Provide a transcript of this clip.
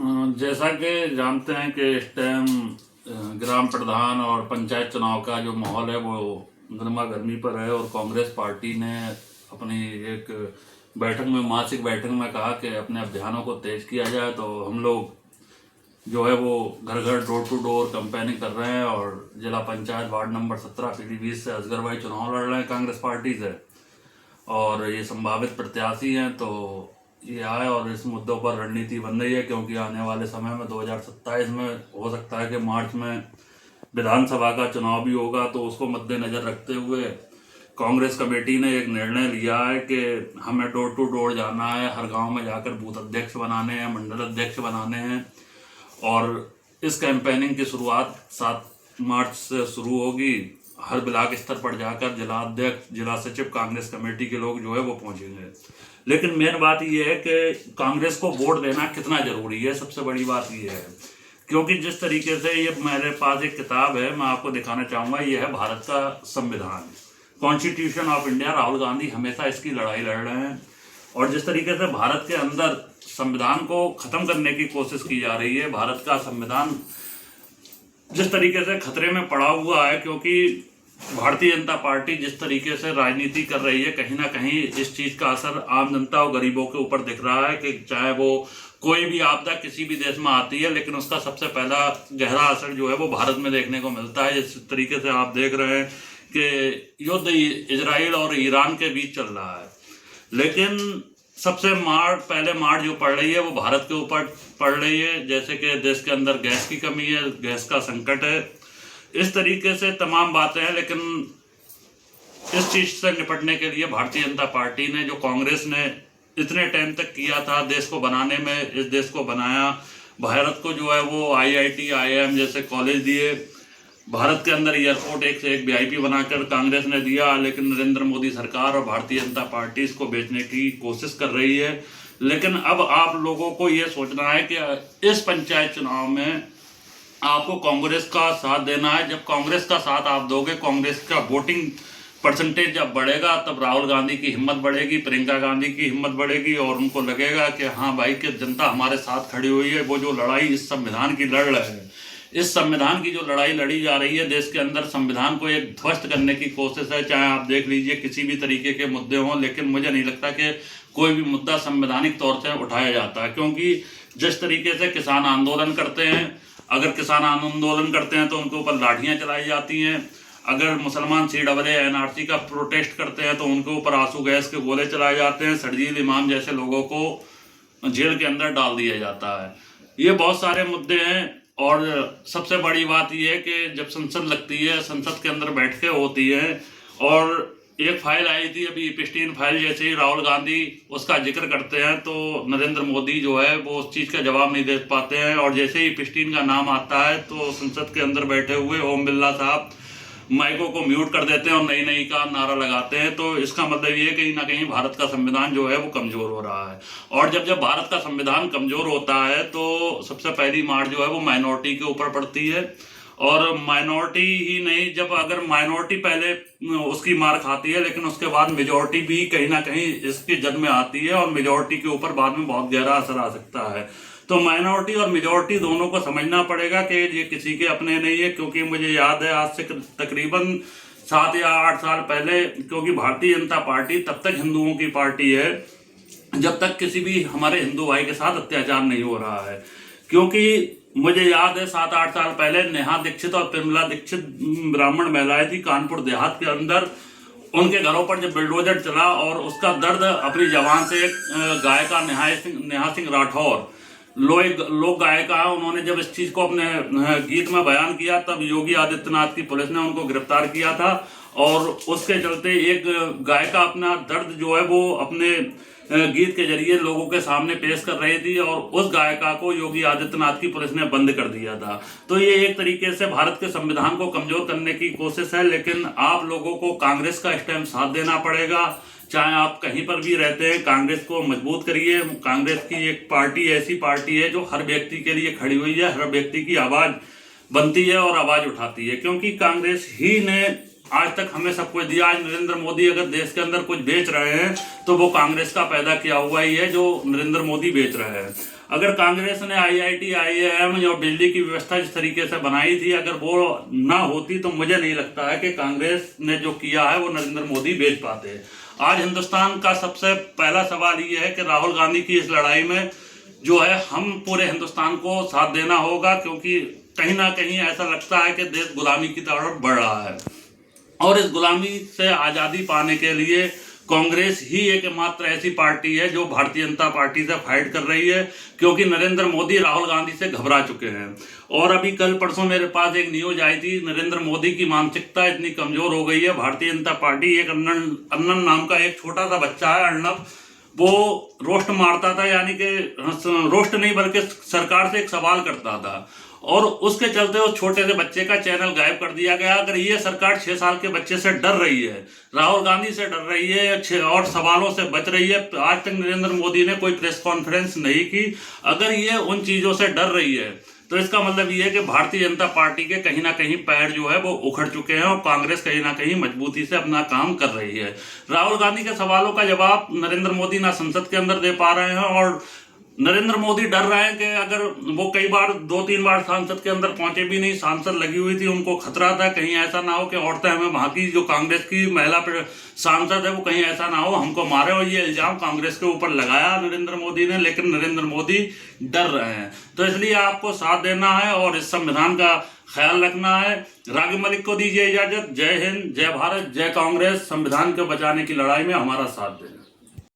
जैसा कि जानते हैं कि इस टाइम ग्राम प्रधान और पंचायत चुनाव का जो माहौल है वो गर्मा गर्मी पर है और कांग्रेस पार्टी ने अपनी एक बैठक में मासिक बैठक में कहा कि अपने अभियानों को तेज किया जाए। तो हम लोग जो है वो घर घर डोर टू डोर कैंपेनिंग कर रहे हैं और जिला पंचायत वार्ड नंबर 17 पीलीभीत से असगर भाई चुनाव लड़ रहे हैं कांग्रेस पार्टी से और ये संभावित प्रत्याशी हैं। तो ये आए और इस मुद्दों पर रणनीति बन रही है, क्योंकि आने वाले समय में 2027 में हो सकता है कि मार्च में विधानसभा का चुनाव भी होगा। तो उसको मद्देनजर रखते हुए कांग्रेस कमेटी ने एक निर्णय लिया है कि हमें डोर टू डोर जाना है, हर गांव में जाकर बूथ अध्यक्ष बनाने हैं, मंडल अध्यक्ष बनाने हैं। और इस कैंपेनिंग की शुरुआत 7 मार्च से शुरू होगी। हर ब्लॉक स्तर पर जाकर जिला अध्यक्ष, जिला सचिव, कांग्रेस कमेटी के लोग जो है वो पहुंचेंगे। लेकिन मेन बात यह है कि कांग्रेस को वोट देना कितना जरूरी है, सबसे बड़ी बात यह है। क्योंकि जिस तरीके से ये मेरे पास एक किताब है, मैं आपको दिखाना चाहूँगा, ये है भारत का संविधान, constitution of India. Rahul Gandhi हमेशा इसकी लड़ाई लड़ रहे हैं और जिस तरीके से भारत के अंदर संविधान को ख़त्म करने की कोशिश की जा रही है, भारत का संविधान जिस तरीके से खतरे में पड़ा हुआ है, क्योंकि भारतीय जनता पार्टी जिस तरीके से राजनीति कर रही है, कहीं ना कहीं इस चीज़ का असर आम जनता और गरीबों के ऊपर दिख रहा है कि चाहे वो कोई भी आपदा किसी भी देश में आती है, लेकिन उसका सबसे पहला गहरा असर जो है वो भारत में देखने को मिलता है। जिस तरीके से आप देख रहे हैं कि युद्ध इजराइल और ईरान के बीच चल रहा है, लेकिन सबसे पहले मार जो पड़ रही है वो भारत के ऊपर पड़ रही है। जैसे कि देश के अंदर गैस की कमी है, गैस का संकट है, इस तरीके से तमाम बातें हैं। लेकिन इस चीज़ से निपटने के लिए भारतीय जनता पार्टी ने, जो कांग्रेस ने इतने टाइम तक किया था देश को बनाने में, इस देश को बनाया, भारत को जो है वो IIT IIM जैसे कॉलेज दिए, भारत के अंदर एयरपोर्ट एक से एक VIP बनाकर कांग्रेस ने दिया। लेकिन नरेंद्र मोदी सरकार और भारतीय जनता पार्टी इसको बेचने की कोशिश कर रही है। लेकिन अब आप लोगों को ये सोचना है कि इस पंचायत चुनाव में आपको कांग्रेस का साथ देना है। जब कांग्रेस का साथ आप दोगे, कांग्रेस का वोटिंग परसेंटेज जब बढ़ेगा, तब राहुल गांधी की हिम्मत बढ़ेगी, प्रियंका गांधी की हिम्मत बढ़ेगी और उनको लगेगा कि हाँ भाई कि जनता हमारे साथ खड़ी हुई है। वो जो लड़ाई इस संविधान की लड़ रहे हैं, इस संविधान की जो लड़ाई लड़ी जा रही है, देश के अंदर संविधान को एक ध्वस्त करने की कोशिश है। चाहे आप देख लीजिए किसी भी तरीके के मुद्दे हों, लेकिन मुझे नहीं लगता कि कोई भी मुद्दा संवैधानिक तौर से उठाया जाता है। क्योंकि जिस तरीके से किसान आंदोलन करते हैं, अगर किसान आंदोलन करते हैं तो उनके ऊपर लाठियां चलाई जाती हैं। अगर मुसलमान CAA NRC का प्रोटेस्ट करते हैं तो उनके ऊपर आंसू गैस के गोले चलाए जाते हैं। शर्जील इमाम जैसे लोगों को जेल के अंदर डाल दिया जाता है। ये बहुत सारे मुद्दे हैं और सबसे बड़ी बात यह है कि जब संसद लगती है, संसद के अंदर बैठकें होती हैं और एक फाइल आई थी अभी एपिस्टीन फाइल, जैसे ही राहुल गांधी उसका जिक्र करते हैं तो नरेंद्र मोदी जो है वो उस चीज़ का जवाब नहीं दे पाते हैं। और जैसे ही एपिस्टीन का नाम आता है तो संसद के अंदर बैठे हुए ओम बिरला साहब माइकों को म्यूट कर देते हैं और नई नई का नारा लगाते हैं। तो इसका मतलब ये है कहीं ना कहीं भारत का संविधान जो है वो कमज़ोर हो रहा है। और जब भारत का संविधान कमज़ोर होता है तो सबसे पहली मार जो है वो माइनॉरिटी के ऊपर पड़ती है। और माइनॉरिटी ही नहीं, जब अगर माइनॉरिटी पहले उसकी मार खाती है, लेकिन उसके बाद मेजॉरिटी भी कहीं ना कहीं इसकी जद में आती है और मेजॉरिटी के ऊपर बाद में बहुत गहरा असर आ सकता है। तो माइनॉरिटी और मेजॉरिटी दोनों को समझना पड़ेगा कि ये किसी के अपने नहीं है। क्योंकि मुझे याद है आज से तकरीबन 7 या 8 साल पहले, क्योंकि भारतीय जनता पार्टी तब तक हिंदुओं की पार्टी है जब तक किसी भी हमारे हिंदू भाई के साथ अत्याचार नहीं हो रहा है। क्योंकि मुझे याद है 7-8 साल पहले नेहा दीक्षित और प्रेमला दीक्षित ब्राह्मण महिलाएं थी कानपुर देहात के अंदर, उनके घरों पर जब बुलडोजर चला और उसका दर्द अपनी जबान से गायिका नेहा सिंह राठौर, लोक गायिका है, उन्होंने जब इस चीज़ को अपने गीत में बयान किया, तब योगी आदित्यनाथ की पुलिस ने उनको गिरफ्तार किया था। और उसके चलते एक गायिका अपना दर्द जो है वो अपने गीत के जरिए लोगों के सामने पेश कर रही थी और उस गायिका को योगी आदित्यनाथ की पुलिस ने बंद कर दिया था। तो ये एक तरीके से भारत के संविधान को कमजोर करने की कोशिश है। लेकिन आप लोगों को कांग्रेस का इस टाइम साथ देना पड़ेगा, चाहे आप कहीं पर भी रहते हैं। कांग्रेस को मजबूत करिए। कांग्रेस की एक पार्टी ऐसी पार्टी है जो हर व्यक्ति के लिए खड़ी हुई है, हर व्यक्ति की आवाज़ बनती है और आवाज़ उठाती है। क्योंकि कांग्रेस ही ने आज तक हमें सब कुछ दिया। आज नरेंद्र मोदी अगर देश के अंदर कुछ बेच रहे हैं तो वो कांग्रेस का पैदा किया हुआ ही है जो नरेंद्र मोदी बेच रहे हैं। अगर कांग्रेस ने IIT IIM और बिजली की व्यवस्था जिस तरीके से बनाई थी, अगर वो ना होती तो मुझे नहीं लगता है कि कांग्रेस ने जो किया है वो नरेंद्र मोदी बेच पाते। आज हिंदुस्तान का सबसे पहला सवाल ये है कि राहुल गांधी की इस लड़ाई में जो है हम पूरे हिंदुस्तान को साथ देना होगा, क्योंकि कहीं ना कहीं ऐसा लगता है कि देश गुलामी की तरफ बढ़ रहा है और इस गुलामी से आज़ादी पाने के लिए कांग्रेस ही एकमात्र ऐसी पार्टी है जो भारतीय जनता पार्टी से फाइट कर रही है, क्योंकि नरेंद्र मोदी राहुल गांधी से घबरा चुके हैं। और अभी कल परसों मेरे पास एक न्यूज आई थी, नरेंद्र मोदी की मानसिकता इतनी कमजोर हो गई है। भारतीय जनता पार्टी, एक अन्नन नाम का एक छोटा सा बच्चा है अर्णब, वो रोस्ट मारता था, यानी कि रोस्ट नहीं बल्कि सरकार से एक सवाल करता था और उसके चलते उस छोटे से बच्चे का चैनल गायब कर दिया गया। अगर ये सरकार 6 साल के बच्चे से डर रही है, राहुल गांधी से डर रही है और सवालों से बच रही है, आज तक नरेंद्र मोदी ने कोई प्रेस कॉन्फ्रेंस नहीं की, अगर ये उन चीजों से डर रही है तो इसका मतलब ये है कि भारतीय जनता पार्टी के कहीं ना कहीं पैर जो है वो उखड़ चुके हैं और कांग्रेस कहीं ना कहीं मजबूती से अपना काम कर रही है। राहुल गांधी के सवालों का जवाब नरेंद्र मोदी ना संसद के अंदर दे पा रहे हैं और नरेंद्र मोदी डर रहे हैं कि अगर वो कई बार 2-3 बार सांसद के अंदर पहुंचे भी नहीं, सांसद लगी हुई थी, उनको खतरा था कहीं ऐसा ना हो कि औरतें हमें वहां की जो कांग्रेस की महिला सांसद है वो कहीं ऐसा ना हो हमको मारे, और ये इल्जाम कांग्रेस के ऊपर लगाया नरेंद्र मोदी ने, लेकिन नरेंद्र मोदी डर रहे हैं। तो इसलिए आपको साथ देना है और इस संविधान का ख्याल रखना है। रागी मलिक को दीजिए इजाजत। जय हिंद, जय भारत, जय कांग्रेस। संविधान को बचाने की लड़ाई में हमारा साथ दें।